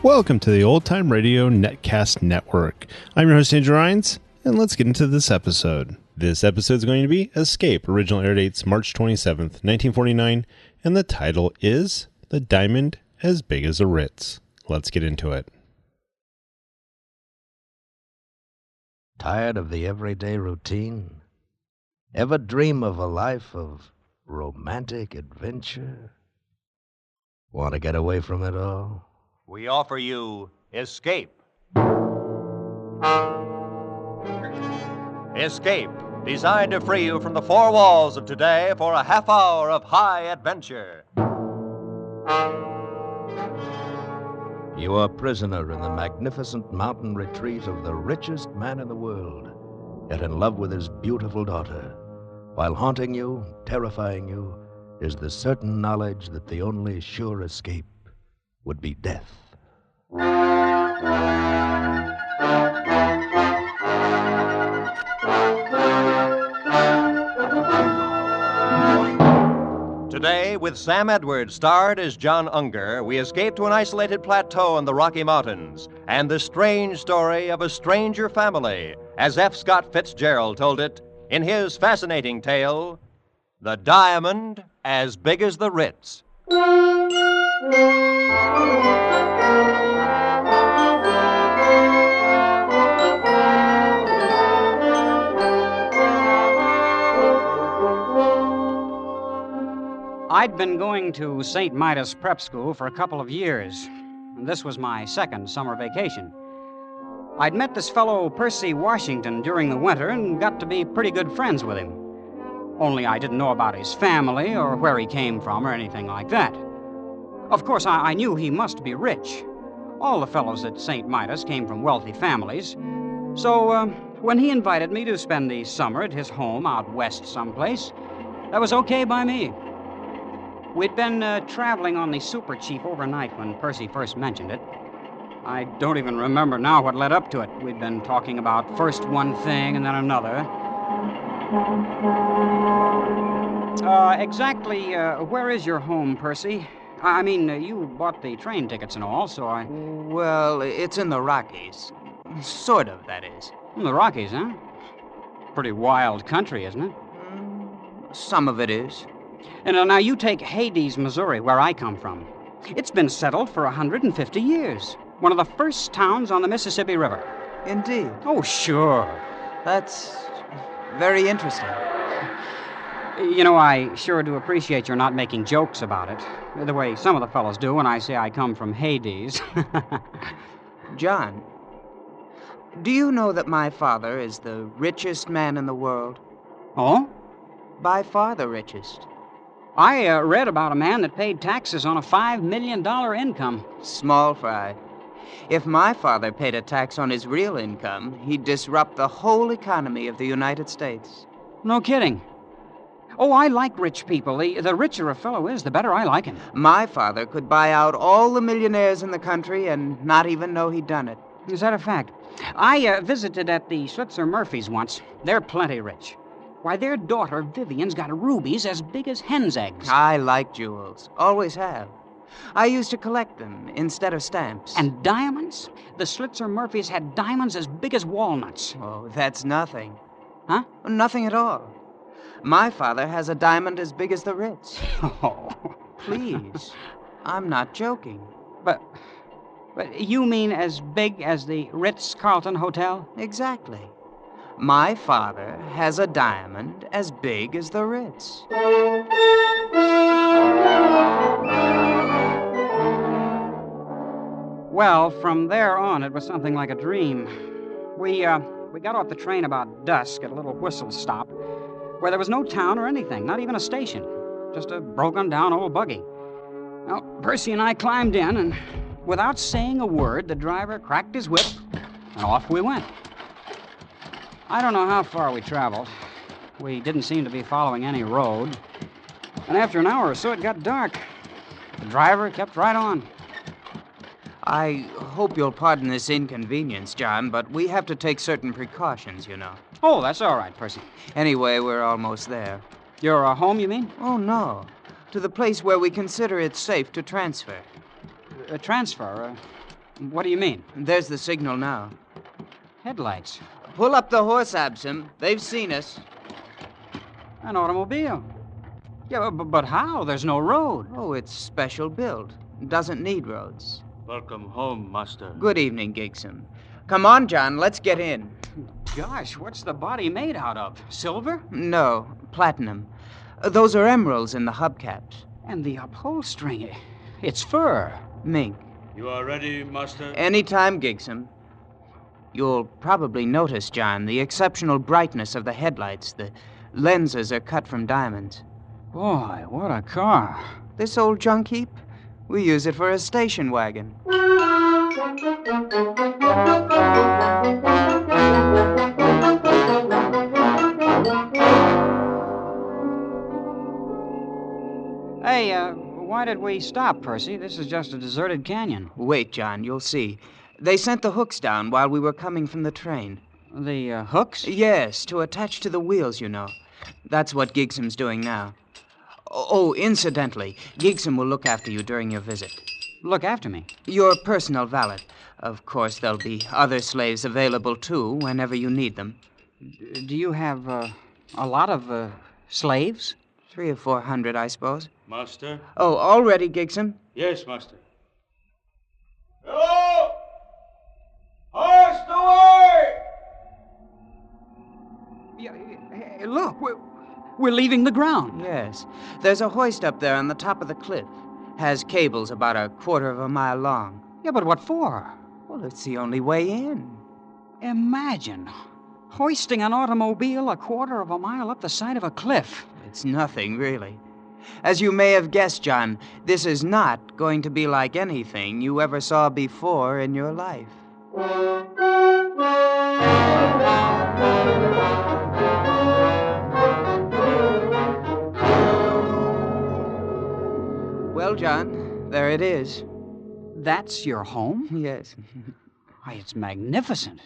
Welcome to the Old Time Radio Netcast Network. I'm your host, Andrew Rines, and let's get into this episode. This episode is going to be Escape. Original air dates March 27th, 1949, and the title is The Diamond as Big as a Ritz. Let's get into it. Tired of the everyday routine? Ever dream of a life of romantic adventure? Want to get away from it all? We offer you Escape. Escape, designed to free you from the four walls of today for a half hour of high adventure. You are a prisoner in the magnificent mountain retreat of the richest man in the world, yet in love with his beautiful daughter. While haunting you, terrifying you, is the certain knowledge that the only sure escape would be death. Today, with Sam Edwards starred as John Unger, we escape to an isolated plateau in the Rocky Mountains and the strange story of a stranger family, as F. Scott Fitzgerald told it in his fascinating tale, The Diamond as Big as the Ritz. I'd been going to St. Midas Prep School for a couple of years, and this was my second summer vacation. I'd met this fellow Percy Washington during the winter and got to be pretty good friends with him. Only I didn't know about his family or where he came from or anything like that. Of course, I knew he must be rich. All the fellows at St. Midas came from wealthy families. So when he invited me to spend the summer at his home out west someplace, that was okay by me. We'd been traveling on the Super Chief overnight when Percy first mentioned it. I don't even remember now what led up to it. We'd been talking about first one thing and then another. Exactly where is your home, Percy? I mean, you bought the train tickets and all, so I... Well, it's in the Rockies. Sort of, that is. The Rockies, huh? Pretty wild country, isn't it? Some of it is. And now you take Hades, Missouri, where I come from. It's been settled for 150 years. One of the first towns on the Mississippi River. Indeed. Oh, sure. That's very interesting. You know, I sure do appreciate your not making jokes about it, the way some of the fellows do when I say I come from Hades. John, do you know that my father is the richest man in the world? Oh? By far the richest. I read about a man that paid taxes on a $5 million income. Small fry. If my father paid a tax on his real income, he'd disrupt the whole economy of the United States. No kidding. Oh, I like rich people. The richer a fellow is, the better I like him. My father could buy out all the millionaires in the country and not even know he'd done it. Is that a fact? I visited at the Switzer Murphys once. They're plenty rich. Why, their daughter, Vivian's got rubies as big as hen's eggs. I like jewels. Always have. I used to collect them instead of stamps. And diamonds? The Switzer Murphys had diamonds as big as walnuts. Oh, that's nothing. Huh? Nothing at all. My father has a diamond as big as the Ritz. Oh. Please. I'm not joking. But you mean as big as the Ritz-Carlton Hotel? Exactly. My father has a diamond as big as the Ritz. Well, from there on, it was something like a dream. We got off the train about dusk at a little whistle stop where there was no town or anything, not even a station, just a broken-down old buggy. Well, Percy and I climbed in, and without saying a word, the driver cracked his whip, and off we went. I don't know how far we traveled. We didn't seem to be following any road. And after an hour or so, it got dark. The driver kept right on. I hope you'll pardon this inconvenience, John, but we have to take certain precautions, you know. Oh, that's all right, Percy. Anyway, we're almost there. Your home, you mean? Oh, no. To the place where we consider it safe to transfer. Transfer? What do you mean? There's the signal now. Headlights. Pull up the horse, Absam. They've seen us. An automobile. Yeah, but how? There's no road. Oh, it's special built. Doesn't need roads. Welcome home, Master. Good evening, Gigson. Come on, John. Let's get in. Gosh, what's the body made out of? Silver? No, platinum. Those are emeralds in the hubcaps. And the upholstery. It's fur. Mink. You are ready, Master? Anytime, Gigson. You'll probably notice, John, the exceptional brightness of the headlights. The lenses are cut from diamonds. Boy, what a car. This old junk heap? We use it for a station wagon. Hey, why did we stop, Percy? This is just a deserted canyon. Wait, John, you'll see. They sent the hooks down while we were coming from the train. The hooks? Yes, to attach to the wheels, you know. That's what Gigsom's doing now. Oh, incidentally, Gigsom will look after you during your visit. Look after me. Your personal valet. Of course, there'll be other slaves available, too, whenever you need them. Do you have a lot of slaves? 300 or 400, I suppose. Master? Oh, all ready, Gigsom? Yes, Master. Hello! Hoist away! Yeah, hey, look, we're leaving the ground. Yes. There's a hoist up there on the top of the cliff. Has cables about a quarter of a mile long. Yeah, but what for? Well, it's the only way in. Imagine hoisting an automobile a quarter of a mile up the side of a cliff. It's nothing, really. As you may have guessed, John, this is not going to be like anything you ever saw before in your life. Well, John, there it is. That's your home? Yes. Why, it's magnificent.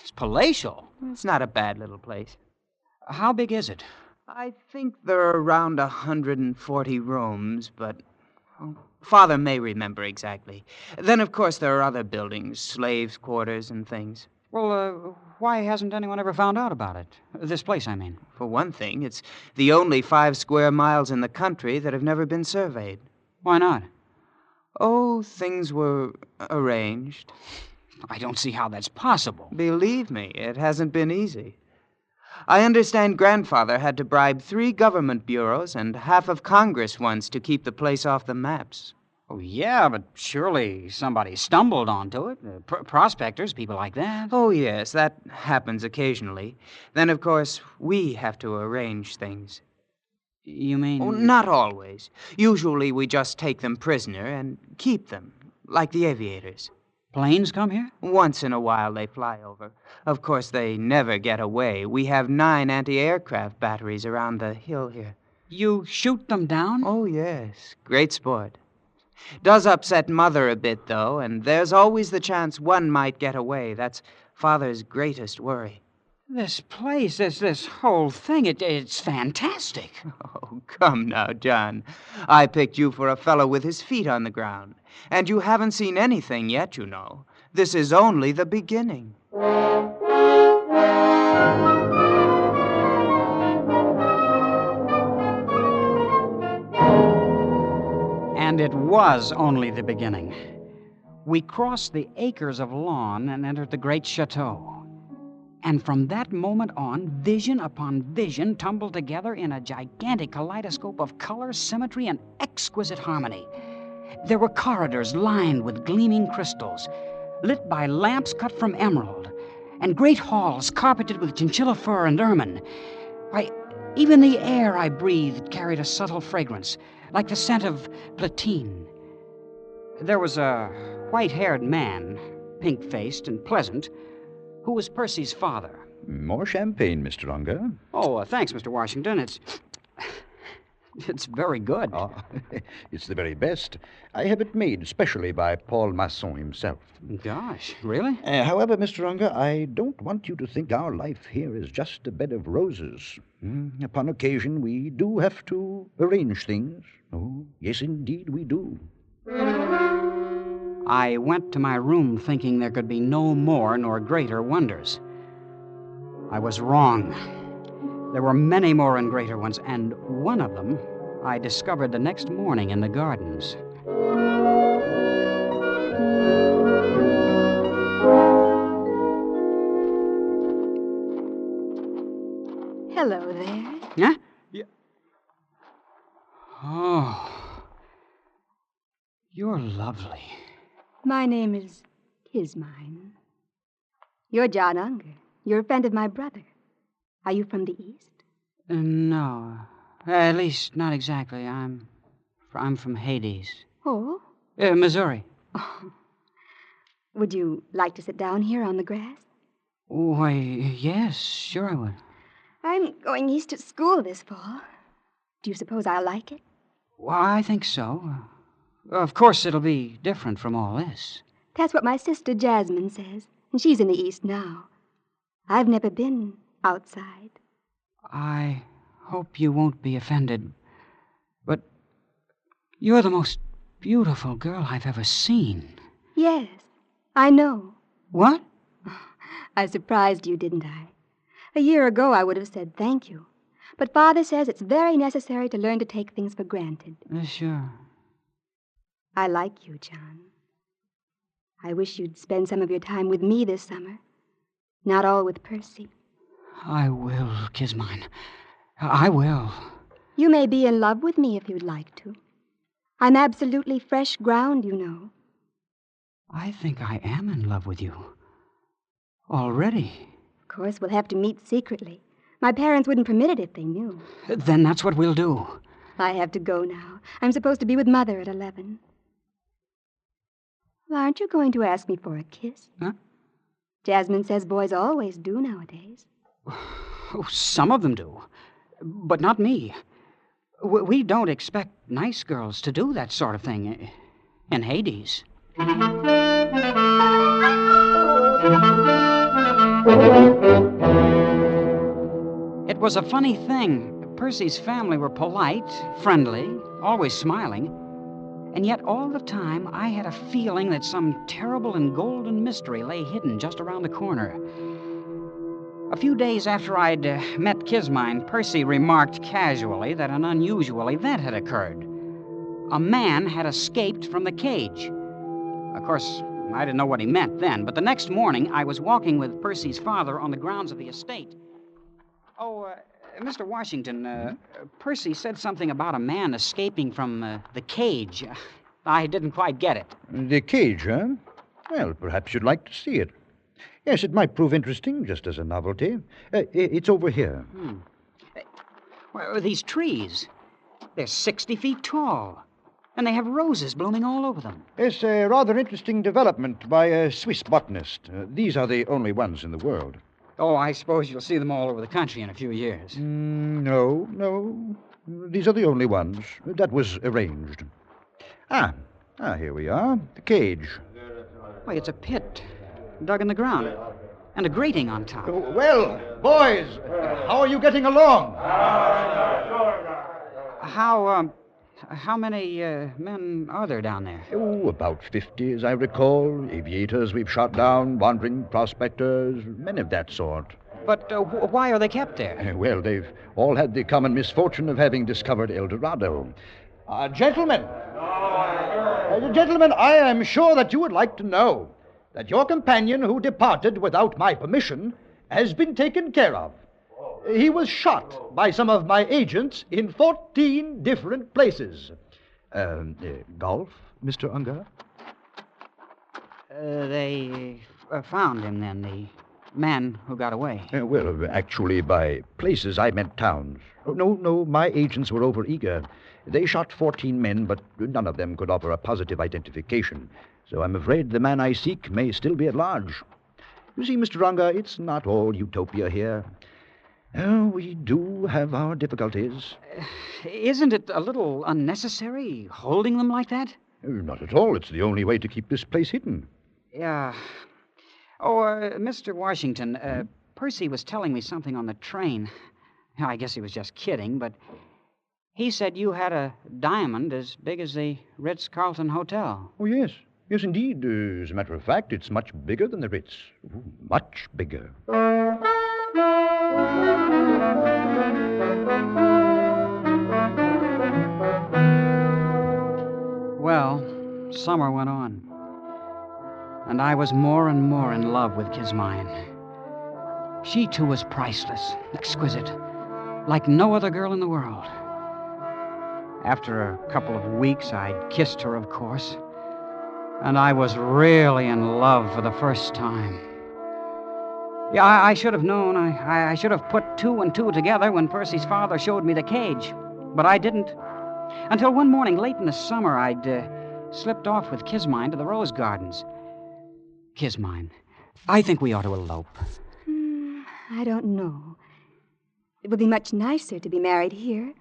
It's palatial. It's not a bad little place. How big is it? I think there are around 140 rooms, but Father may remember exactly. Then, of course, there are other buildings, slaves' quarters and things. Well, why hasn't anyone ever found out about it? This place, I mean. For one thing, it's the only 5 square miles in the country that have never been surveyed. Why not? Oh, things were arranged. I don't see how that's possible. Believe me, it hasn't been easy. I understand Grandfather had to bribe 3 government bureaus and half of Congress once to keep the place off the maps. Oh, yeah, but surely somebody stumbled onto it. Prospectors, people like that. Oh, yes, that happens occasionally. Then, of course, we have to arrange things. You mean... Oh, not always. Usually we just take them prisoner and keep them, like the aviators. Planes come here? Once in a while they fly over. Of course, they never get away. We have 9 anti-aircraft batteries around the hill here. You shoot them down? Oh, yes. Great sport. Does upset Mother a bit, though, and there's always the chance one might get away. That's Father's greatest worry. This place, this whole thing, it's fantastic. Oh, come now, John. I picked you for a fellow with his feet on the ground. And you haven't seen anything yet, you know. This is only the beginning. And it was only the beginning. We crossed the acres of lawn and entered the great chateau. And from that moment on, vision upon vision tumbled together in a gigantic kaleidoscope of color, symmetry, and exquisite harmony. There were corridors lined with gleaming crystals, lit by lamps cut from emerald, and great halls carpeted with chinchilla fur and ermine. Why, even the air I breathed carried a subtle fragrance, like the scent of platine. There was a white-haired man, pink-faced and pleasant, who was Percy's father. More champagne, Mr. Unger. Oh, thanks, Mr. Washington. It's very good. Ah, it's the very best. I have it made specially by Paul Masson himself. Gosh, really? However, Mr. Unger, I don't want you to think our life here is just a bed of roses. Upon occasion, we do have to arrange things. Oh, yes, indeed, we do. I went to my room thinking there could be no more nor greater wonders. I was wrong. There were many more and greater ones, and one of them I discovered the next morning in the gardens. Hello there. Huh? Yeah. Oh, you're lovely. My name is Kismine. You're John Unger. You're a friend of my brother. Are you from the East? No, at least not exactly. I'm from Hades. Oh? Missouri. Would you like to sit down here on the grass? Why, yes, sure I would. I'm going east to school this fall. Do you suppose I'll like it? Well, I think so. Of course, it'll be different from all this. That's what my sister Jasmine says, and she's in the East now. I've never been outside. I hope you won't be offended, but you're the most beautiful girl I've ever seen. Yes, I know. What? I surprised you, didn't I? A year ago, I would have said thank you. But Father says it's very necessary to learn to take things for granted. Sure. I like you, John. I wish you'd spend some of your time with me this summer. Not all with Percy. I will, Kismine. I will. You may be in love with me if you'd like to. I'm absolutely fresh ground, you know. I think I am in love with you. Already. Of course, we'll have to meet secretly. My parents wouldn't permit it if they knew. Then that's what we'll do. I have to go now. I'm supposed to be with Mother at 11. Well, aren't you going to ask me for a kiss? Huh? Jasmine says boys always do nowadays. Oh, some of them do. But not me. We don't expect nice girls to do that sort of thing in Hades. It was a funny thing. Percy's family were polite, friendly, always smiling. And yet all the time I had a feeling that some terrible and golden mystery lay hidden just around the corner. A few days after I'd met Kismine, Percy remarked casually that an unusual event had occurred. A man had escaped from the cage. Of course, I didn't know what he meant then, but the next morning I was walking with Percy's father on the grounds of the estate. Oh, Mr. Washington, Percy said something about a man escaping from the cage. I didn't quite get it. The cage, huh? Well, perhaps you'd like to see it. Yes, it might prove interesting, just as a novelty. It's over here. Well, these trees, they're 60 feet tall, and they have roses blooming all over them. It's a rather interesting development by a Swiss botanist. These are the only ones in the world. Oh, I suppose you'll see them all over the country in a few years. No. These are the only ones. That was arranged. Here we are. The cage. Why, it's a pit dug in the ground, and a grating on top. Well, boys, how are you getting along? How many men are there down there? Oh, about 50, as I recall. Aviators we've shot down, wandering prospectors, men of that sort. But why are they kept there? Well, they've all had the common misfortune of having discovered El Dorado. Gentlemen, I am sure that you would like to know that your companion who departed without my permission has been taken care of. He was shot by some of my agents in 14 different places. Golf, Mr. Unger? They found him then, the man who got away. Well, actually, by places, I meant towns. No, my agents were overeager. They shot 14 men, but none of them could offer a positive identification. So I'm afraid the man I seek may still be at large. You see, Mr. Unger, it's not all utopia here. We do have our difficulties. Isn't it a little unnecessary, holding them like that? Not at all. It's the only way to keep this place hidden. Yeah. Oh, Mr. Washington, Percy was telling me something on the train. I guess he was just kidding, but he said you had a diamond as big as the Ritz-Carlton Hotel. Oh, yes. Yes, indeed. As a matter of fact, it's much bigger than the Ritz. Ooh, much bigger. Well, summer went on, and I was more and more in love with Kismine. She, too, was priceless, exquisite, like no other girl in the world. After a couple of weeks, I'd kissed her, of course, and I was really in love for the first time. Yeah, I should have known. I should have put two and two together when Percy's father showed me the cage, but I didn't. Until one morning late in the summer, I'd slipped off with Kismine to the rose gardens. Kismine, I think we ought to elope. I don't know. It would be much nicer to be married here,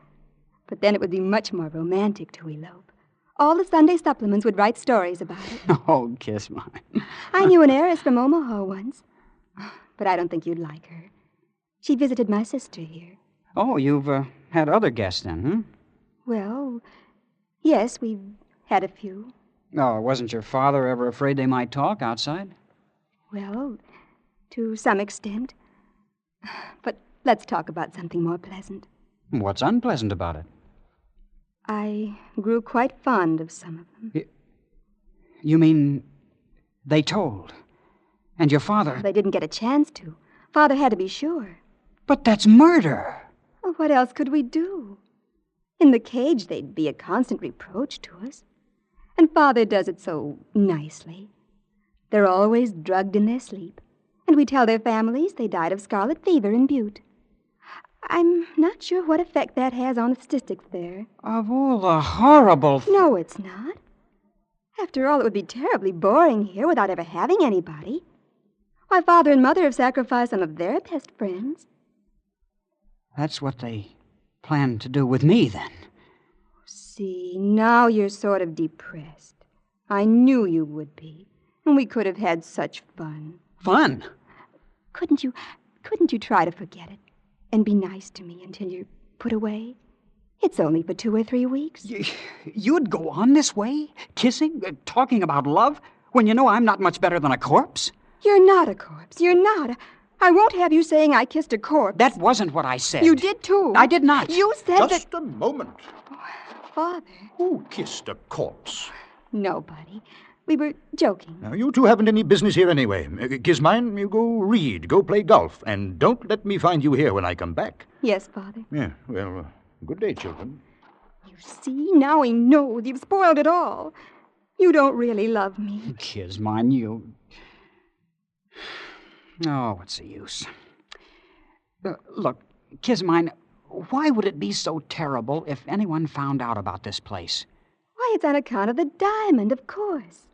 but then it would be much more romantic to elope. All the Sunday supplements would write stories about it. Oh, Kismine. I knew an heiress from Omaha once, but I don't think you'd like her. She visited my sister here. Oh, you've had other guests then, huh? Well, yes, we've had a few. Oh, wasn't your father ever afraid they might talk outside? Well, to some extent. But let's talk about something more pleasant. What's unpleasant about it? I grew quite fond of some of them. You mean they told? And your father... They didn't get a chance to. Father had to be sure. But that's murder. Well, what else could we do? In the cage, they'd be a constant reproach to us. And Father does it so nicely. They're always drugged in their sleep. And we tell their families they died of scarlet fever in Butte. I'm not sure what effect that has on the statistics there. Of all the horrible... No, it's not. After all, it would be terribly boring here without ever having anybody. Why, Father and Mother have sacrificed some of their best friends. That's what they planned to do with me, then. See, now you're sort of depressed. I knew you would be. And we could have had such fun. Fun? Couldn't you try to forget it and be nice to me until you're put away? It's only for 2 or 3 weeks. You'd go on this way? Kissing? Talking about love? When you know I'm not much better than a corpse? You're not a corpse. You're not. I won't have you saying I kissed a corpse. That wasn't what I said. You did, too. I did not. You said that... Just a moment. Oh, Father. Who kissed a corpse? Nobody. We were joking. Now, you two haven't any business here anyway. Kismine, you go read, go play golf, and don't let me find you here when I come back. Yes, Father. Yeah, well, good day, children. You see, now he knows. You've spoiled it all. You don't really love me. Kismine, you... Oh, what's the use? Look, Kismine, why would it be so terrible if anyone found out about this place? Why, it's on account of the diamond, of course.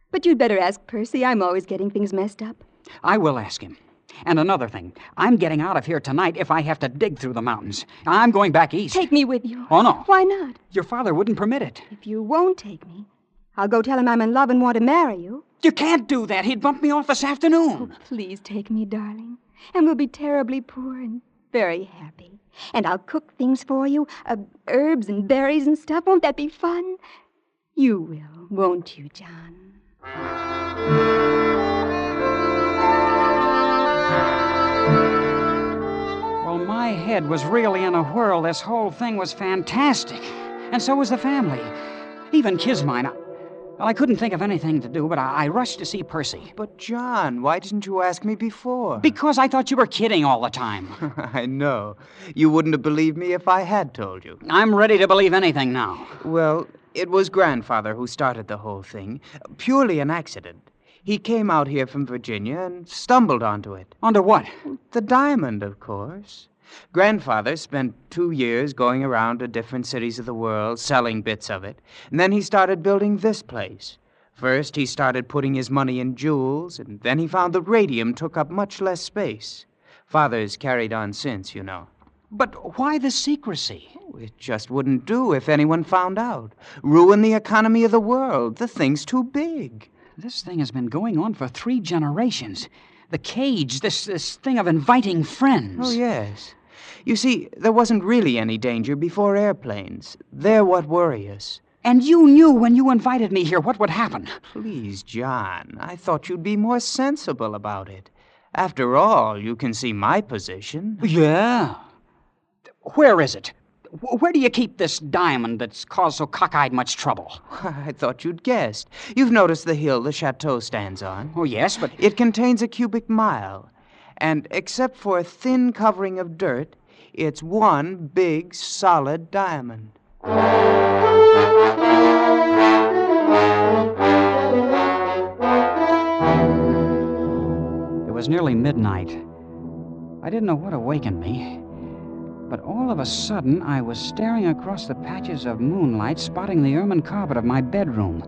But you'd better ask Percy. I'm always getting things messed up. I will ask him. And another thing, I'm getting out of here tonight if I have to dig through the mountains. I'm going back east. Take me with you. Oh, no. Why not? Your father wouldn't permit it. If you won't take me, I'll go tell him I'm in love and want to marry you. You can't do that. He'd bump me off this afternoon. Oh, please take me, darling. And we'll be terribly poor and very happy. And I'll cook things for you, herbs and berries and stuff. Won't that be fun? You will, won't you, John? Well, my head was really in a whirl. This whole thing was fantastic. And so was the family. Even Kismine. Well, I couldn't think of anything to do, but I rushed to see Percy. But, John, why didn't you ask me before? Because I thought you were kidding all the time. I know. You wouldn't have believed me if I had told you. I'm ready to believe anything now. Well, it was Grandfather who started the whole thing. Purely an accident. He came out here from Virginia and stumbled onto it. Onto what? The diamond, of course. Grandfather spent 2 years going around to different cities of the world, selling bits of it. And then he started building this place. First, he started putting his money in jewels, and then he found the radium took up much less space. Father's carried on since, you know. But why the secrecy? It just wouldn't do if anyone found out. Ruin the economy of the world. The thing's too big. This thing has been going on for 3 generations. The cage, this thing of inviting friends. Oh, yes. You see, there wasn't really any danger before airplanes. They're what worry us. And you knew when you invited me here what would happen. Please, John, I thought you'd be more sensible about it. After all, you can see my position. Yeah. Where is it? Where do you keep this diamond that's caused so cockeyed much trouble? I thought you'd guessed. You've noticed the hill the chateau stands on. Oh, yes, but... It contains a cubic mile. And except for a thin covering of dirt, it's one big, solid diamond. It was nearly midnight. I didn't know what awakened me. But all of a sudden, I was staring across the patches of moonlight, spotting the ermine carpet of my bedroom,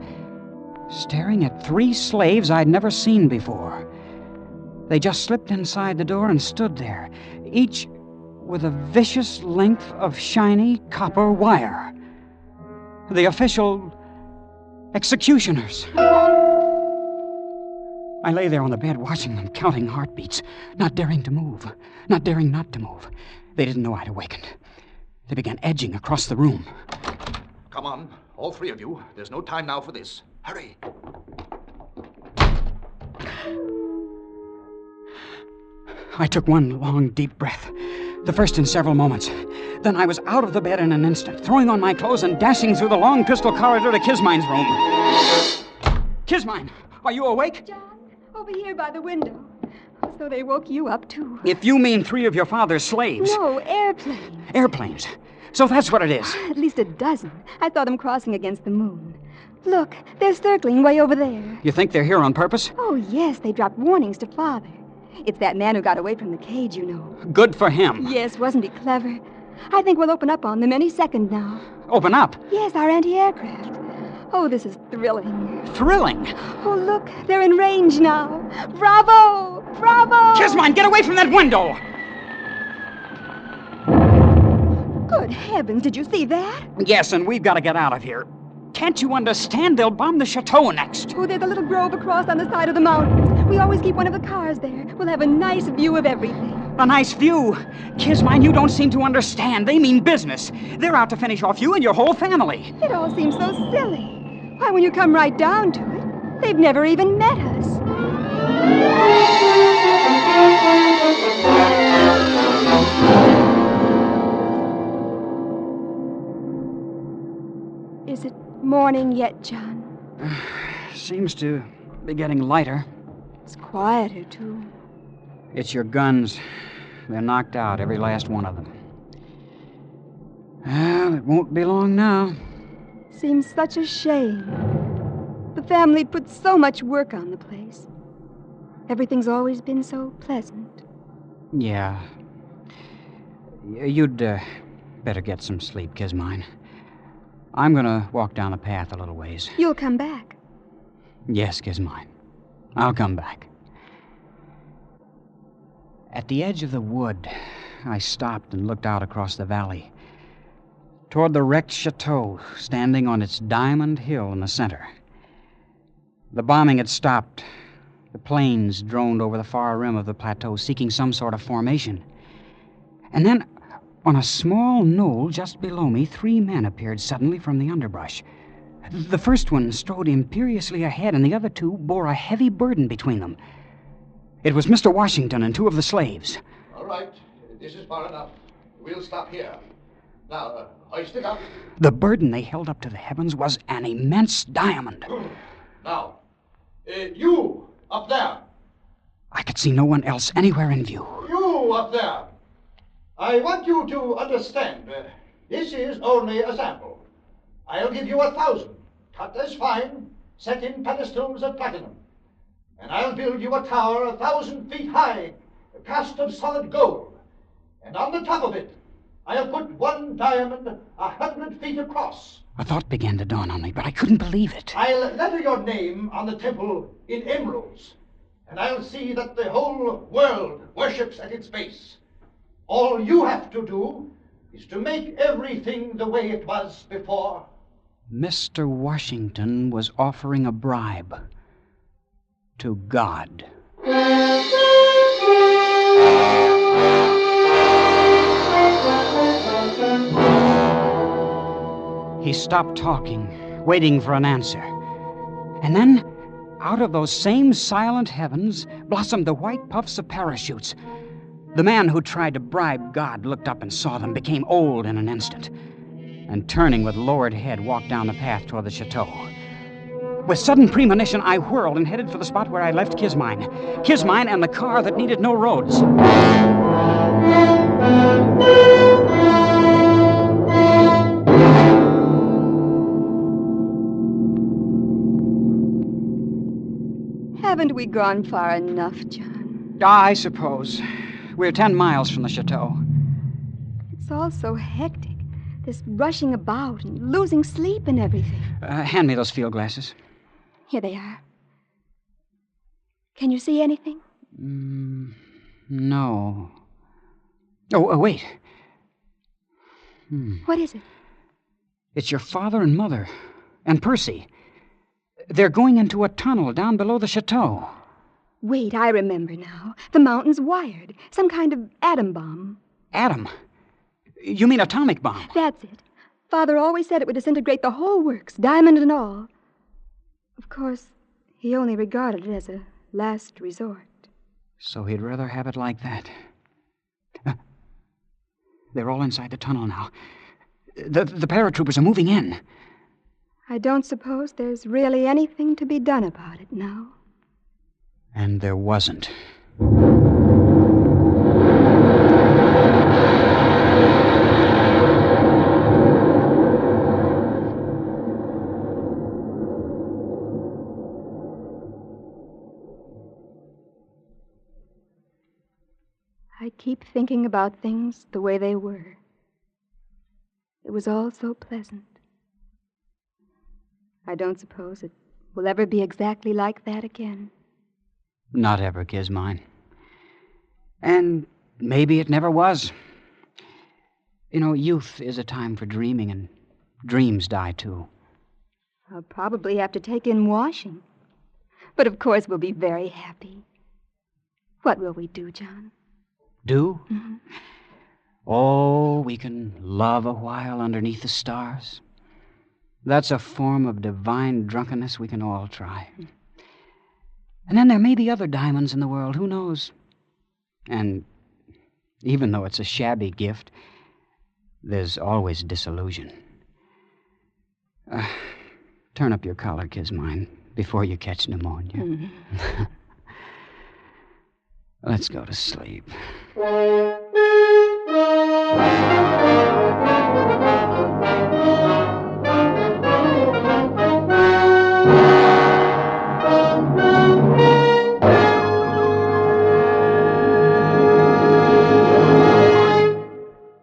staring at 3 slaves I'd never seen before. They just slipped inside the door and stood there, each with a vicious length of shiny copper wire. The official executioners. I lay there on the bed watching them, counting heartbeats, not daring to move, not daring not to move. They didn't know I'd awakened. They began edging across the room. Come on, all 3 of you. There's no time now for this. Hurry. I took one long, deep breath, the first in several moments. Then I was out of the bed in an instant, throwing on my clothes and dashing through the long crystal corridor to Kismine's room. Kismine, are you awake? John, over here by the window. So they woke you up, too. If you mean 3 of your father's slaves. No, airplanes. Airplanes. So that's what it is. At least a dozen. I saw them crossing against the moon. Look, they're circling way over there. You think they're here on purpose? Oh, yes, they dropped warnings to Father. It's that man who got away from the cage, you know. Good for him. Yes, wasn't he clever? I think we'll open up on them any second now. Open up? Yes, our anti-aircraft. Oh, this is thrilling. Thrilling? Oh, look, they're in range now. Bravo! Bravo! Kismine, get away from that window! Good heavens, did you see that? Yes, and we've got to get out of here. Can't you understand? They'll bomb the chateau next. Oh, there's a little grove across on the side of the mountains. We always keep one of the cars there. We'll have a nice view of everything. A nice view? Kismine, you don't seem to understand. They mean business. They're out to finish off you and your whole family. It all seems so silly. Why, when you come right down to it, they've never even met us. Is it morning yet, John? Seems to be getting lighter. It's quieter, too. It's your guns. They're knocked out, every last one of them. Well, it won't be long now. Seems such a shame. The family put so much work on the place. Everything's always been so pleasant. Yeah. You'd better get some sleep, Kismine. I'm gonna walk down the path a little ways. You'll come back. Yes, Kismine. I'll come back. At the edge of the wood, I stopped and looked out across the valley, toward the wrecked chateau standing on its diamond hill in the center. The bombing had stopped. The planes droned over the far rim of the plateau, seeking some sort of formation. And then, on a small knoll just below me, 3 men appeared suddenly from the underbrush. The first one strode imperiously ahead, and the other 2 bore a heavy burden between them. It was Mr. Washington and 2 of the slaves. All right. This is far enough. We'll stop here. Now, hoist it up. The burden they held up to the heavens was an immense diamond. Now, you up there. I could see no one else anywhere in view. You up there. I want you to understand. This is only a sample. I'll give you 1,000, cut as fine, set in pedestals of platinum. And I'll build you a tower 1,000 feet high, cast of solid gold. And on the top of it, I'll put one diamond 100 feet across. A thought began to dawn on me, but I couldn't believe it. I'll letter your name on the temple in emeralds, and I'll see that the whole world worships at its base. All you have to do is to make everything the way it was before. Mr. Washington was offering a bribe to God. He stopped talking waiting for an answer. And then, out of those same silent heavens, blossomed the white puffs of parachutes. The man who tried to bribe God looked up and saw them, became old in an instant, and turning with lowered head, walked down the path toward the chateau. With sudden premonition, I whirled and headed for the spot where I left Kismine. Kismine and the car that needed no roads. Haven't we gone far enough, John? I suppose. We're 10 miles from the chateau. It's all so hectic. This rushing about and losing sleep and everything. Hand me those field glasses. Here they are. Can you see anything? No. Oh, wait. What is it? It's your father and mother. And Percy. They're going into a tunnel down below the chateau. Wait, I remember now. The mountain's wired. Some kind of atom bomb. Atom? You mean atomic bomb? That's it. Father always said it would disintegrate the whole works, diamond and all. Of course, he only regarded it as a last resort. So he'd rather have it like that. They're all inside the tunnel now. The paratroopers are moving in. I don't suppose there's really anything to be done about it now. And there wasn't. I keep thinking about things the way they were. It was all so pleasant. I don't suppose it will ever be exactly like that again. Not ever, Kismine. And maybe it never was. You know, youth is a time for dreaming, and dreams die, too. I'll probably have to take in washing. But of course we'll be very happy. What will we do, John? Do? Mm-hmm. Oh, we can love a while underneath the stars. That's a form of divine drunkenness we can all try. And then there may be other diamonds in the world, who knows? And even though it's a shabby gift, there's always disillusion. Turn up your collar, Kismine, before you catch pneumonia. Mm-hmm. Let's go to sleep.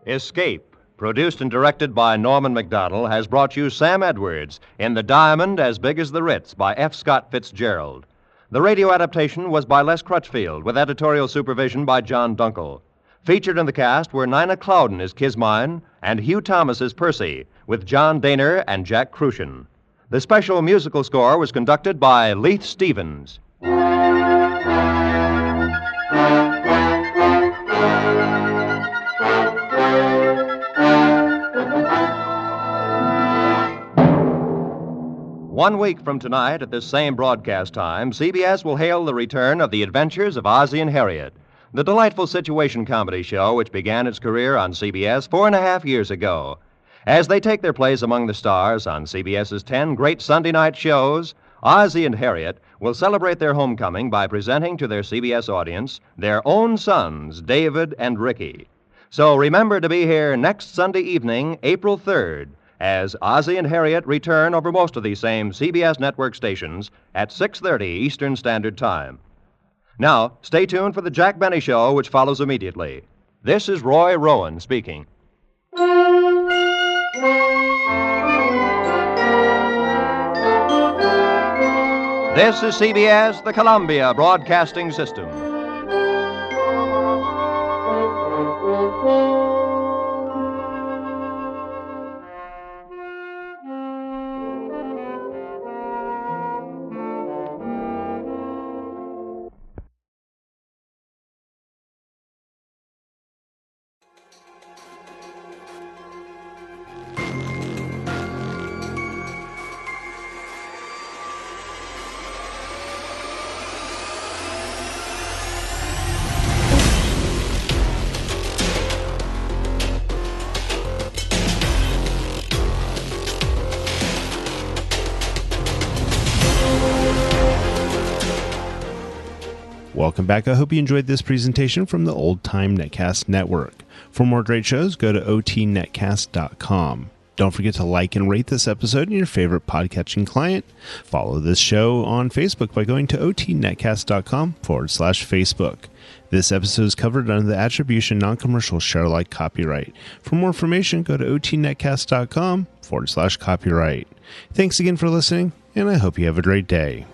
Escape, produced and directed by Norman Macdonnell, has brought you Sam Edwards in The Diamond as Big as the Ritz by F. Scott Fitzgerald. The radio adaptation was by Les Crutchfield, with editorial supervision by John Dunkel. Featured in the cast were Nina Clouden as Kismine and Hugh Thomas as Percy, with John Daner and Jack Crucian. The special musical score was conducted by Leith Stevens. One week from tonight, at this same broadcast time, CBS will hail the return of The Adventures of Ozzie and Harriet, the delightful situation comedy show which began its career on CBS 4.5 years ago. As they take their place among the stars on CBS's 10 great Sunday night shows, Ozzie and Harriet will celebrate their homecoming by presenting to their CBS audience their own sons, David and Ricky. So remember to be here next Sunday evening, April 3rd, as Ozzie and Harriet return over most of these same CBS network stations at 6:30 Eastern Standard Time. Now, stay tuned for the Jack Benny Show, which follows immediately. This is Roy Rowan speaking. This is CBS, the Columbia Broadcasting System. Welcome back. I hope you enjoyed this presentation from the Old Time Netcast Network. For more great shows, go to otnetcast.com. Don't forget to like and rate this episode in your favorite podcatching client. Follow this show on Facebook by going to otnetcast.com/Facebook. This episode is covered under the Attribution Non-Commercial Share Alike copyright. For more information, go to otnetcast.com/copyright. Thanks again for listening, and I hope you have a great day.